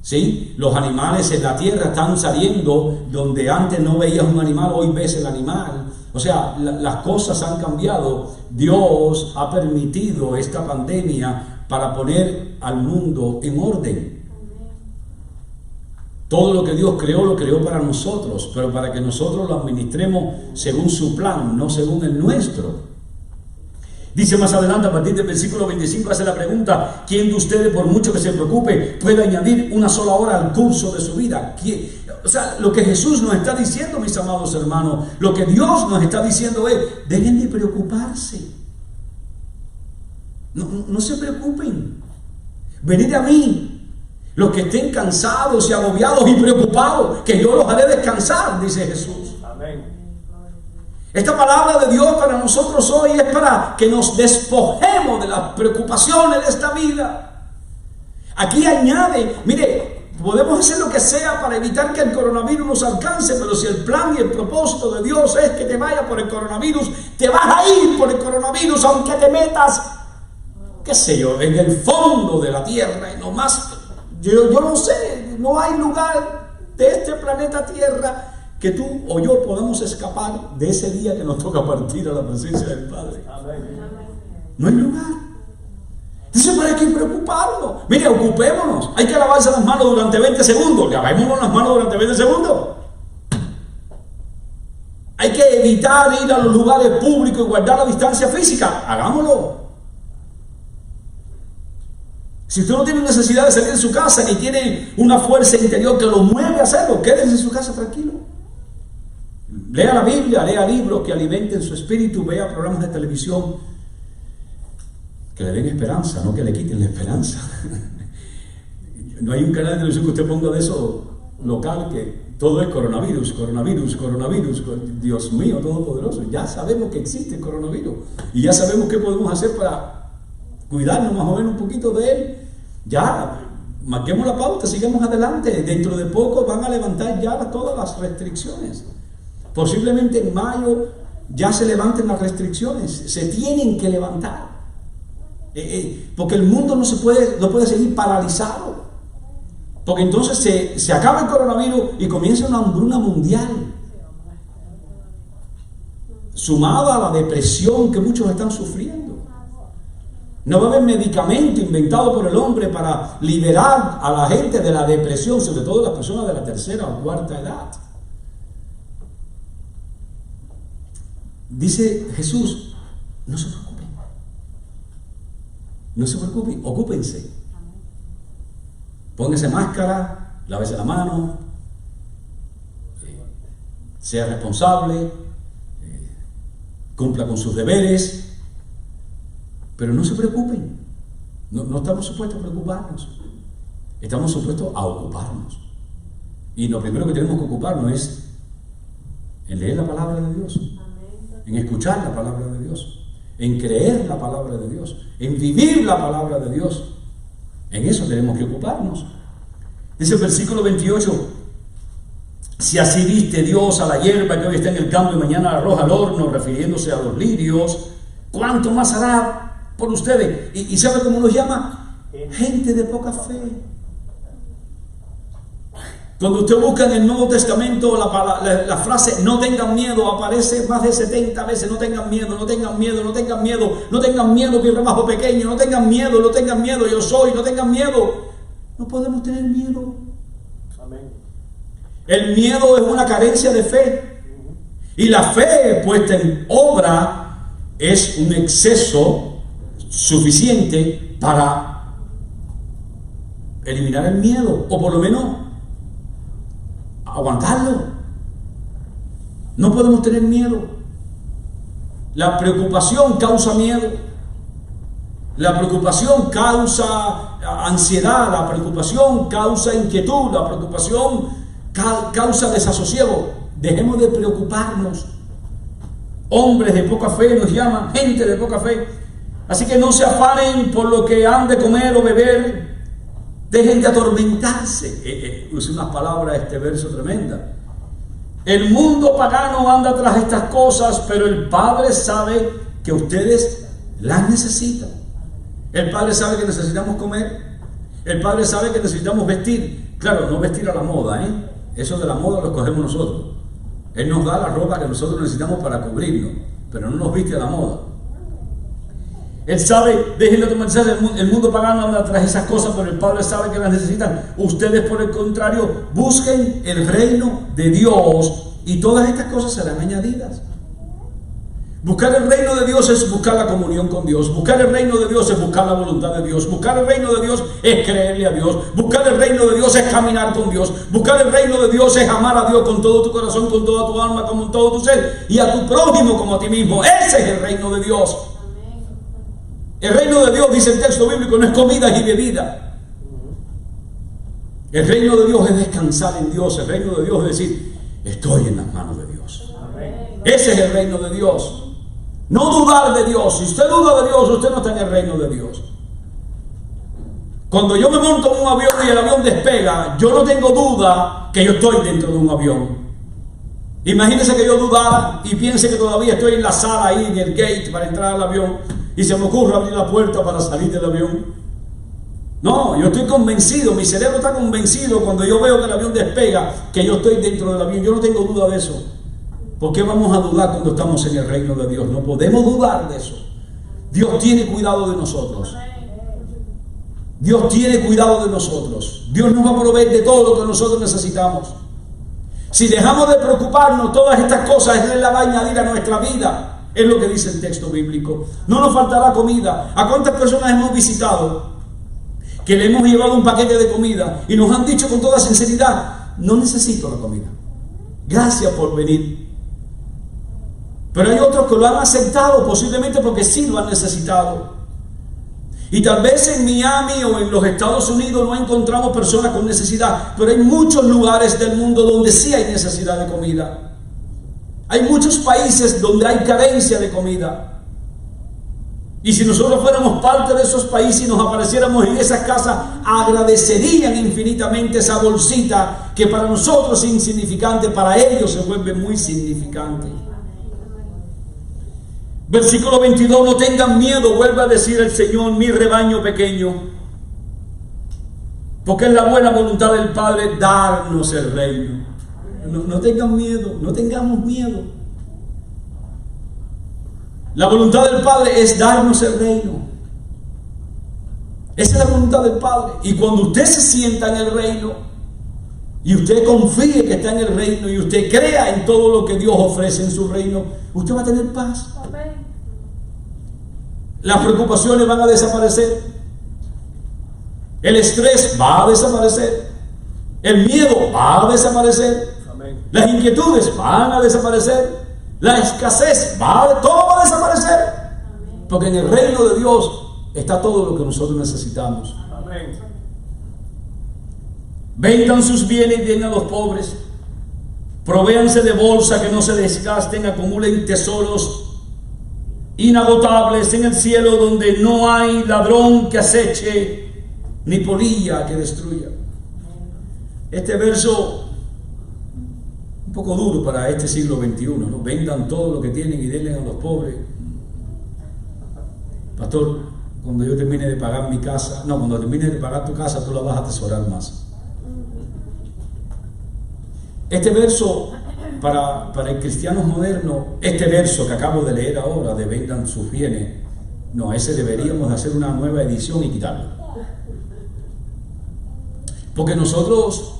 ¿Sí? Los animales en la tierra están saliendo donde antes no veías un animal, hoy ves el animal. O sea, las cosas han cambiado. Dios ha permitido esta pandemia para poner al mundo en orden. Todo lo que Dios creó, lo creó para nosotros, pero para que nosotros lo administremos según su plan, no según el nuestro. Dice más adelante, a partir del versículo 25, hace la pregunta: ¿quién de ustedes, por mucho que se preocupe, puede añadir una sola hora al curso de su vida? O sea, lo que Jesús nos está diciendo, mis amados hermanos, lo que Dios nos está diciendo es: dejen de preocuparse. No se preocupen. Venid a mí, los que estén cansados y agobiados y preocupados, que yo los haré descansar, dice Jesús. Amén. Esta palabra de Dios para nosotros hoy es para que nos despojemos de las preocupaciones de esta vida. Aquí añade, mire, podemos hacer lo que sea para evitar que el coronavirus nos alcance, pero si el plan y el propósito de Dios es que te vayas por el coronavirus, te vas a ir por el coronavirus, aunque te metas, qué sé yo, en el fondo de la tierra y no más. Yo no sé, no hay lugar de este planeta Tierra que tú o yo podamos escapar de ese día que nos toca partir a la presencia del Padre. No hay lugar. Entonces, ¿para qué preocuparnos? Mire, ocupémonos. Hay que lavarse las manos durante 20 segundos. Lavémonos las manos durante 20 segundos. Hay que evitar ir a los lugares públicos y guardar la distancia física. Hagámoslo. Si usted no tiene necesidad de salir de su casa ni tiene una fuerza interior que lo mueve a hacerlo, quédese en su casa tranquilo. Lea la Biblia, lea libros que alimenten su espíritu, vea programas de televisión que le den esperanza, no que le quiten la esperanza. No hay un canal de televisión que usted ponga de eso local que todo es coronavirus. Dios mío, todopoderoso. Ya sabemos que existe el coronavirus y ya sabemos qué podemos hacer para cuidarnos más o menos un poquito de él. Ya, marquemos la pauta, sigamos adelante. Dentro de poco van a levantar ya todas las restricciones. Posiblemente en mayo ya se levanten las restricciones. Se tienen que levantar. Porque el mundo no puede seguir paralizado. Porque entonces se acaba el coronavirus y comienza una hambruna mundial. Sumada a la depresión que muchos están sufriendo. No va a haber medicamento inventado por el hombre para liberar a la gente de la depresión, sobre todo las personas de la tercera o cuarta edad. Dice Jesús, no se preocupen. No se preocupen, ocúpense. Póngase máscara, lávese la mano, sea responsable, cumpla con sus deberes. Pero no se preocupen, no estamos supuestos a preocuparnos, estamos supuestos a ocuparnos. Y lo primero que tenemos que ocuparnos es en leer la palabra de Dios, en escuchar la palabra de Dios, en creer la palabra de Dios, en vivir la palabra de Dios. En eso tenemos que ocuparnos. Dice el versículo 28, si así viste Dios a la hierba que hoy está en el campo y mañana la arroja al horno, refiriéndose a los lirios, ¿cuánto más hará por ustedes? ¿Y sabe cómo los llama? Gente de poca fe. Cuando usted busca en el Nuevo Testamento la frase no tengan miedo, aparece más de 70 veces. No tengan miedo, no tengan miedo, no tengan miedo, no tengan miedo, mi rebajo pequeño, no tengan miedo, yo soy, no tengan miedo. No podemos tener miedo. Amén. El miedo es una carencia de fe. Y la fe puesta en obra es un exceso suficiente para eliminar el miedo, o por lo menos aguantarlo. No podemos tener miedo. La preocupación causa miedo. La preocupación causa ansiedad. La preocupación causa inquietud. La preocupación causa desasosiego. Dejemos de preocuparnos. Hombres de poca fe nos llaman, gente de poca fe. Así que no se afanen por lo que han de comer o beber. Dejen de atormentarse. Usé unas palabras este verso tremenda. El mundo pagano anda tras estas cosas, pero el Padre sabe que ustedes las necesitan. El Padre sabe que necesitamos comer. El Padre sabe que necesitamos vestir. Claro, no vestir a la moda, Eso de la moda lo escogemos nosotros. Él nos da la ropa que nosotros necesitamos para cubrirnos, pero no nos viste a la moda. Él sabe, dejen de tomarse, el mundo pagano anda tras esas cosas, pero el Padre sabe que las necesitan. Ustedes, por el contrario, busquen el reino de Dios y todas estas cosas serán añadidas. Buscar el reino de Dios es buscar la comunión con Dios. Buscar el reino de Dios es buscar la voluntad de Dios. Buscar el reino de Dios es creerle a Dios. Buscar el reino de Dios es caminar con Dios. Buscar el reino de Dios es amar a Dios con todo tu corazón, con toda tu alma, con todo tu ser, y a tu prójimo como a ti mismo. Ese es el reino de Dios. El reino de Dios, dice el texto bíblico, no es comida y bebida. El reino de Dios es descansar en Dios. El reino de Dios es decir, estoy en las manos de Dios. Ese es el reino de Dios. No dudar de Dios. Si usted duda de Dios, usted no está en el reino de Dios. Cuando yo me monto en un avión y el avión despega, yo no tengo duda que yo estoy dentro de un avión. Imagínese que yo dudara y piense que todavía estoy en la sala ahí, en el gate para entrar al avión, y se me ocurre abrir la puerta para salir del avión. No, yo estoy convencido, mi cerebro está convencido cuando yo veo que el avión despega, que yo estoy dentro del avión. Yo no tengo duda de eso. ¿Por qué vamos a dudar cuando estamos en el reino de Dios? No podemos dudar de eso. Dios tiene cuidado de nosotros. Dios tiene cuidado de nosotros. Dios nos va a proveer de todo lo que nosotros necesitamos. Si dejamos de preocuparnos, todas estas cosas Él las va a añadir a nuestra vida. Es lo que dice el texto bíblico. No nos faltará comida. ¿A cuántas personas hemos visitado que le hemos llevado un paquete de comida y nos han dicho con toda sinceridad, no necesito la comida, gracias por venir? Pero hay otros que lo han aceptado posiblemente porque sí lo han necesitado. Y tal vez en Miami o en los Estados Unidos no encontramos personas con necesidad, pero hay muchos lugares del mundo donde sí hay necesidad de comida. Hay muchos países donde hay carencia de comida. Y si nosotros fuéramos parte de esos países y nos apareciéramos en esas casas, agradecerían infinitamente esa bolsita que para nosotros es insignificante, para ellos se vuelve muy significante. Versículo 22, no tengan miedo, vuelve a decir el Señor, mi rebaño pequeño, porque es la buena voluntad del Padre darnos el reino. No tengan miedo, no tengamos miedo. La voluntad del Padre es darnos el reino. Esa es la voluntad del Padre. Y cuando usted se sienta en el reino, y usted confíe que está en el reino, y usted crea en todo lo que Dios ofrece en su reino, usted va a tener paz. Amén. Las preocupaciones van a desaparecer. El estrés va a desaparecer. El miedo va a desaparecer. Amén. Las inquietudes van a desaparecer. La escasez todo va a desaparecer. Porque en el reino de Dios está todo lo que nosotros necesitamos. Amén. Vendan sus bienes y den a los pobres. Provéanse de bolsa que no se desgasten. Acumulen tesoros inagotables en el cielo, donde no hay ladrón que aceche ni polilla que destruya. Este verso un poco duro para este siglo XXI, ¿no? Vendan todo lo que tienen y denle a los pobres. Pastor, cuando yo termine de pagar mi casa, cuando termine de pagar tu casa, tú la vas a atesorar más. Este verso, para el cristiano moderno, este verso que acabo de leer ahora, de vendan sus bienes, ese deberíamos de hacer una nueva edición y quitarlo. Porque nosotros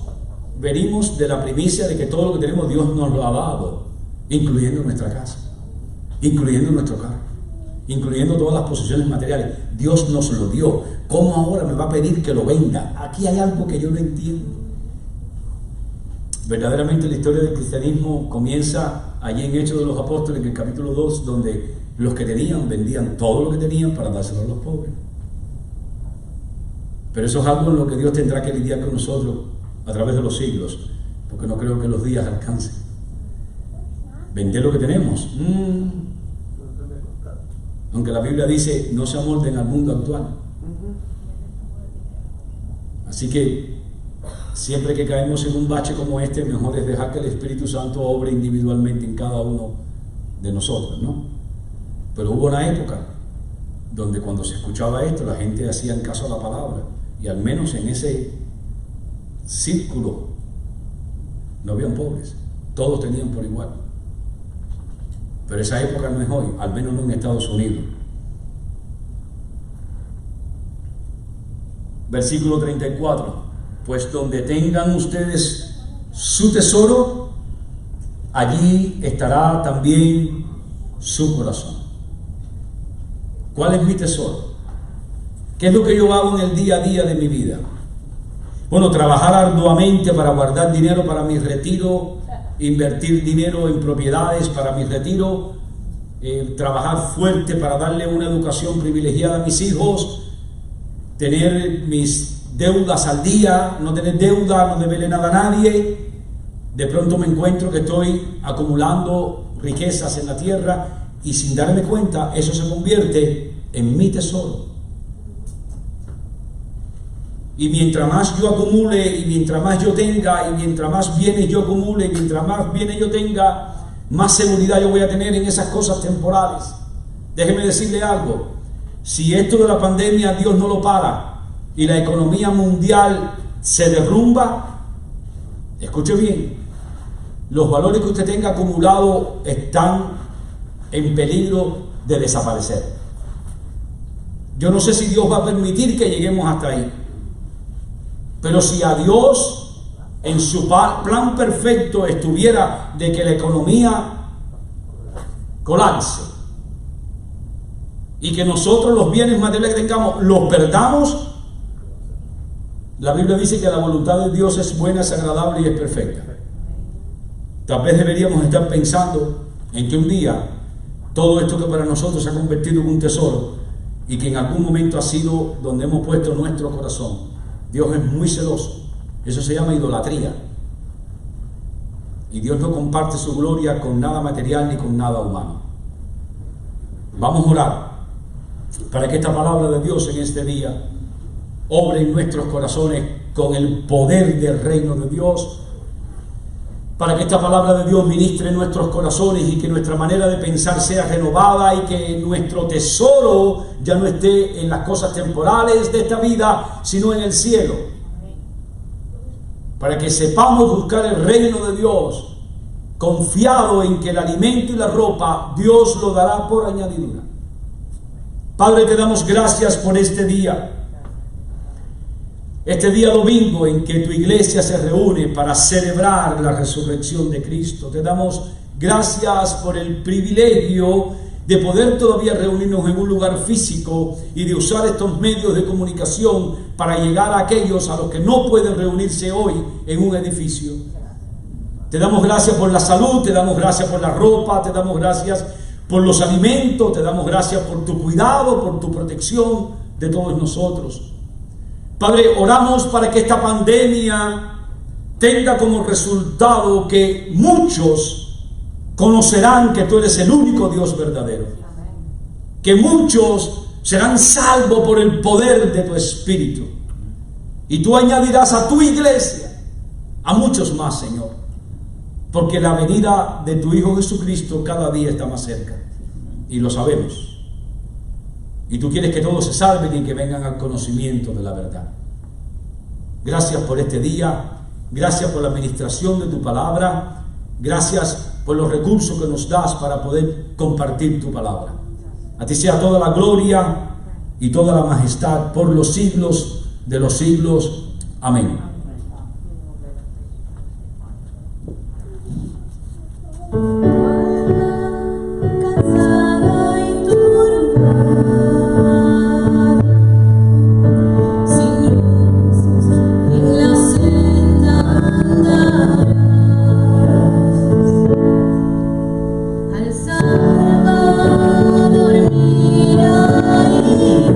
venimos de la primicia de que todo lo que tenemos Dios nos lo ha dado, incluyendo nuestra casa, incluyendo nuestro carro, incluyendo todas las posesiones materiales. Dios nos lo dio. ¿Cómo ahora me va a pedir que lo venda? Aquí hay algo que yo no entiendo. Verdaderamente la historia del cristianismo comienza allí en Hechos de los Apóstoles, en el capítulo 2, donde los que tenían vendían todo lo que tenían para dárselo a los pobres. Pero eso es algo en lo que Dios tendrá que lidiar con nosotros a través de los siglos, porque no creo que los días alcancen. Vender lo que tenemos. Aunque la Biblia dice, no se amolden al mundo actual. Así que siempre que caemos en un bache como este, mejor es dejar que el Espíritu Santo obre individualmente en cada uno de nosotros, ¿no? Pero hubo una época donde cuando se escuchaba esto, la gente hacía caso a la palabra, y al menos en ese círculo no habían pobres, todos tenían por igual. Pero esa época no es hoy, al menos no en Estados Unidos. Versículo 34, pues donde tengan ustedes su tesoro, allí estará también su corazón. ¿Cuál es mi tesoro? ¿Qué es lo que yo hago en el día a día de mi vida? Bueno, trabajar arduamente para guardar dinero para mi retiro, invertir dinero en propiedades para mi retiro, trabajar fuerte para darle una educación privilegiada a mis hijos, tener mis deudas al día, no tener deuda, no deberle nada a nadie. De pronto me encuentro que estoy acumulando riquezas en la tierra y sin darme cuenta eso se convierte en mi tesoro. Y mientras más yo acumule, y mientras más yo tenga, y mientras más bienes yo acumule, y mientras más bienes yo tenga, más seguridad yo voy a tener en esas cosas temporales. Déjeme decirle algo: si esto de la pandemia Dios no lo para y la economía mundial se derrumba, escuche bien, los valores que usted tenga acumulado están en peligro de desaparecer. Yo no sé si Dios va a permitir que lleguemos hasta ahí. Pero si a Dios en su plan perfecto estuviera de que la economía colapse y que nosotros los bienes materiales que tengamos los perdamos, la Biblia dice que la voluntad de Dios es buena, es agradable y es perfecta. Tal vez deberíamos estar pensando en que un día todo esto que para nosotros se ha convertido en un tesoro y que en algún momento ha sido donde hemos puesto nuestro corazón. Dios es muy celoso. Eso se llama idolatría. Y Dios no comparte su gloria con nada material ni con nada humano. Vamos a orar para que esta palabra de Dios en este día obre en nuestros corazones con el poder del reino de Dios, para que esta palabra de Dios ministre en nuestros corazones y que nuestra manera de pensar sea renovada y que nuestro tesoro ya no esté en las cosas temporales de esta vida, sino en el cielo. Para que sepamos buscar el reino de Dios, confiado en que el alimento y la ropa Dios lo dará por añadidura. Padre, te damos gracias por este día domingo en que tu iglesia se reúne para celebrar la resurrección de Cristo. Te damos gracias por el privilegio de poder todavía reunirnos en un lugar físico y de usar estos medios de comunicación para llegar a aquellos a los que no pueden reunirse hoy en un edificio. Te damos gracias por la salud, te damos gracias por la ropa, te damos gracias por los alimentos, te damos gracias por tu cuidado, por tu protección de todos nosotros. Padre, oramos para que esta pandemia tenga como resultado que muchos conocerán que tú eres el único Dios verdadero. Que muchos serán salvos por el poder de tu Espíritu. Y tú añadirás a tu iglesia a muchos más, Señor. Porque la venida de tu Hijo Jesucristo cada día está más cerca. Y lo sabemos. Y tú quieres que todos se salven y que vengan al conocimiento de la verdad. Gracias por este día. Gracias por la administración de tu palabra. Gracias por los recursos que nos das para poder compartir tu palabra. A ti sea toda la gloria y toda la majestad por los siglos de los siglos. Amén. Dormirá y vive.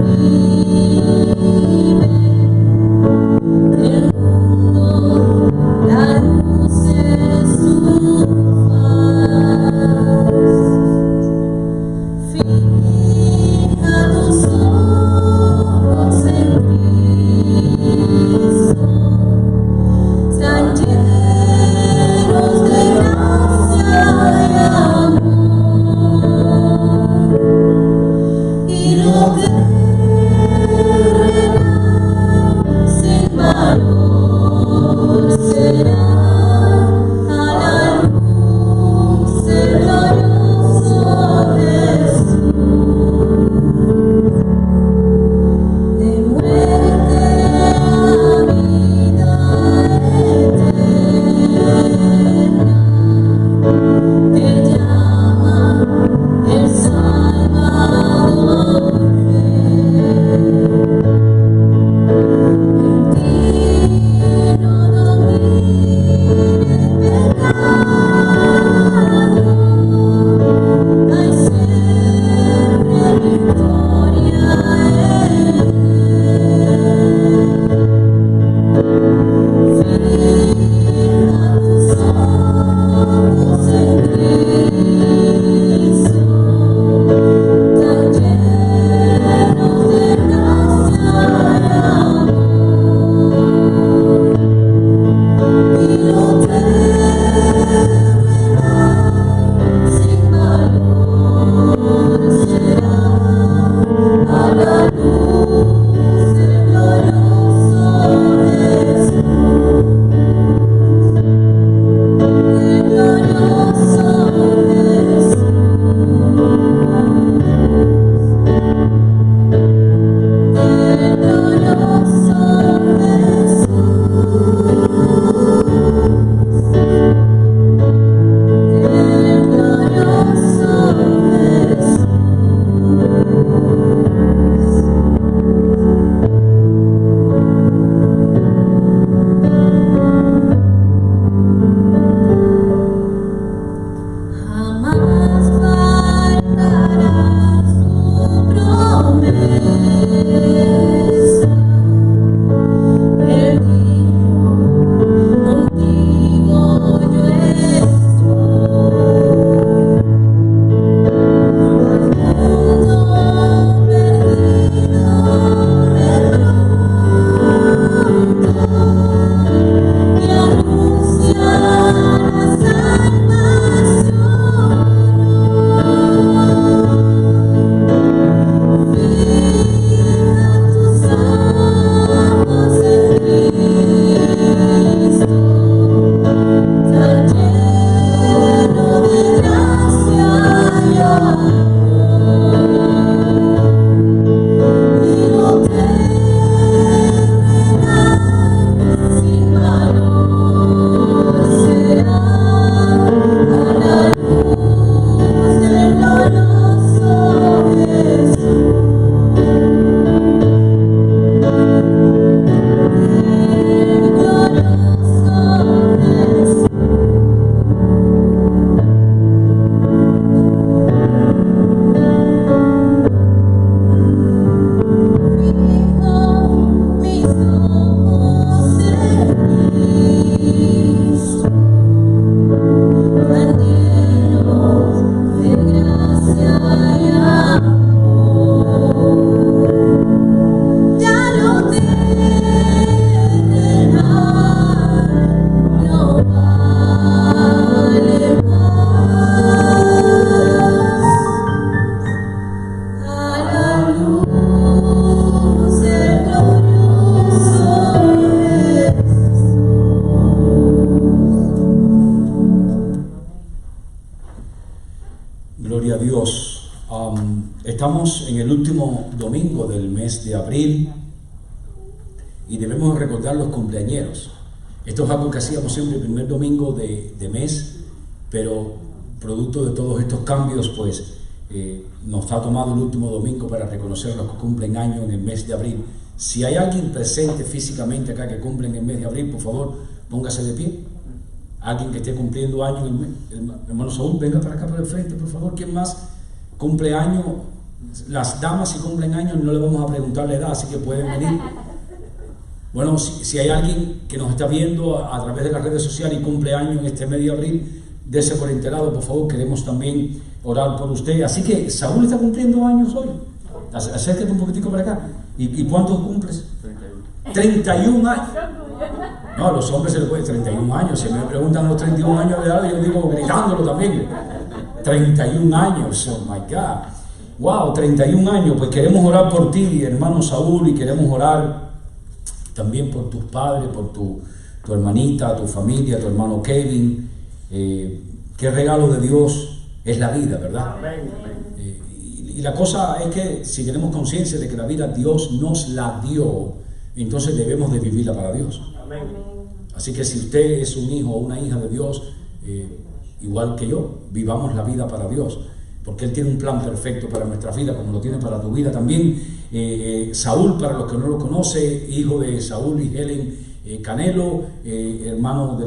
Gloria a Dios. Estamos en el último domingo del mes de abril y debemos recordar los cumpleañeros. Esto es algo que hacíamos siempre el primer domingo de mes, pero producto de todos estos cambios, pues nos ha tomado el último domingo para reconocer a los que cumplen años en el mes de abril. Si hay alguien presente físicamente acá que cumple en el mes de abril, por favor, póngase de pie. Alguien que esté cumpliendo años, el hermano Saúl, venga para acá por el frente, por favor. ¿Quién más cumple años? Las damas, si cumplen años, no le vamos a preguntar la edad, así que pueden venir. Bueno, si hay alguien que nos está viendo a través de las redes sociales y cumple años en este mes de abril, dése por enterado, por favor. Queremos también orar por usted. Así que Saúl está cumpliendo años hoy. Acércate un poquitico para acá. ¿Y cuántos cumples? 31 años. No, a los hombres se les puede 31 años. Si me preguntan los 31 años de edad, yo digo gritándolo también. 31 años, oh my God. Wow, 31 años. Pues queremos orar por ti, hermano Saúl, y queremos orar también por tus padres, por tu hermanita, tu familia, tu hermano Kevin. Qué regalo de Dios es la vida, ¿verdad? Y la cosa es que si tenemos conciencia de que la vida Dios nos la dio, entonces debemos de vivirla para Dios. Así que si usted es un hijo o una hija de Dios, igual que yo, vivamos la vida para Dios, porque Él tiene un plan perfecto para nuestra vida, como lo tiene para tu vida también. Saúl, para los que no lo conocen, hijo de Saúl y Helen Canelo, hermano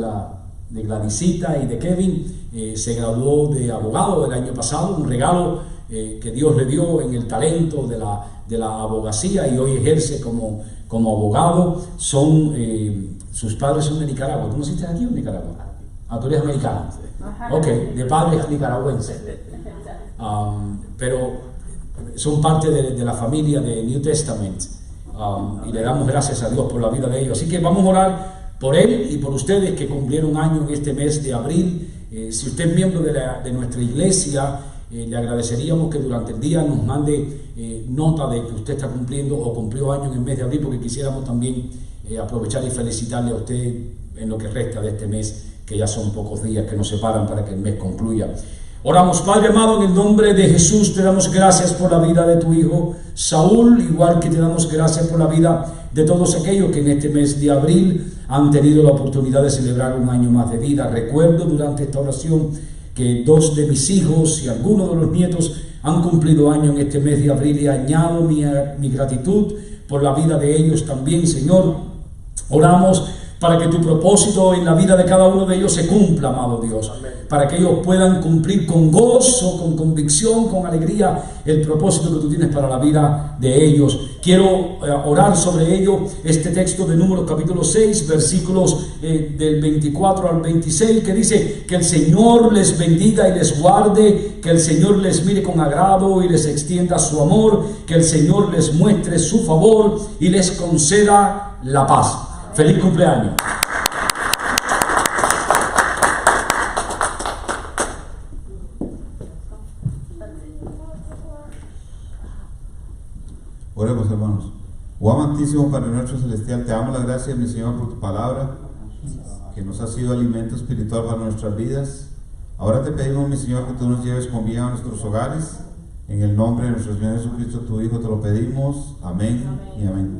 de Gladysita y de Kevin, se graduó de abogado el año pasado, un regalo que Dios le dio en el talento de la abogacía, y hoy ejerce como abogado. Sus padres son de Nicaragua. ¿Tú naciste aquí o en Nicaragua? Tú eres americano. Ok, de padres nicaragüenses. Pero son parte de la familia de New Testament, y le damos gracias a Dios por la vida de ellos. Así que vamos a orar por él y por ustedes que cumplieron años en este mes de abril. Si usted es miembro de nuestra iglesia, le agradeceríamos que durante el día nos mande nota de que usted está cumpliendo o cumplió años en el mes de abril, porque quisiéramos también aprovechar y felicitarle a usted en lo que resta de este mes, que ya son pocos días que nos separan para que el mes concluya. Oramos. Padre amado, en el nombre de Jesús te damos gracias por la vida de tu hijo Saúl, igual que te damos gracias por la vida de todos aquellos que en este mes de abril han tenido la oportunidad de celebrar un año más de vida. Recuerdo durante esta oración que 2 de mis hijos y algunos de los nietos han cumplido años en este mes de abril, y añado mi gratitud por la vida de ellos también, Señor. Oramos para que tu propósito en la vida de cada uno de ellos se cumpla, amado Dios. Amén. Para que ellos puedan cumplir con gozo, con convicción, con alegría, el propósito que tú tienes para la vida de ellos. Quiero orar sobre ello, este texto de Números capítulo 6, versículos del 24 al 26, que dice: que el Señor les bendiga y les guarde, que el Señor les mire con agrado y les extienda su amor, que el Señor les muestre su favor y les conceda la paz. ¡Feliz cumpleaños! Oremos, hermanos. Oh amantísimo Padre nuestro celestial, te damos las gracias, mi Señor, por tu palabra, que nos ha sido alimento espiritual para nuestras vidas. Ahora te pedimos, mi Señor, que tú nos lleves con bien a nuestros hogares. En el nombre de nuestro Señor Jesucristo, tu Hijo, te lo pedimos. Amén y amén.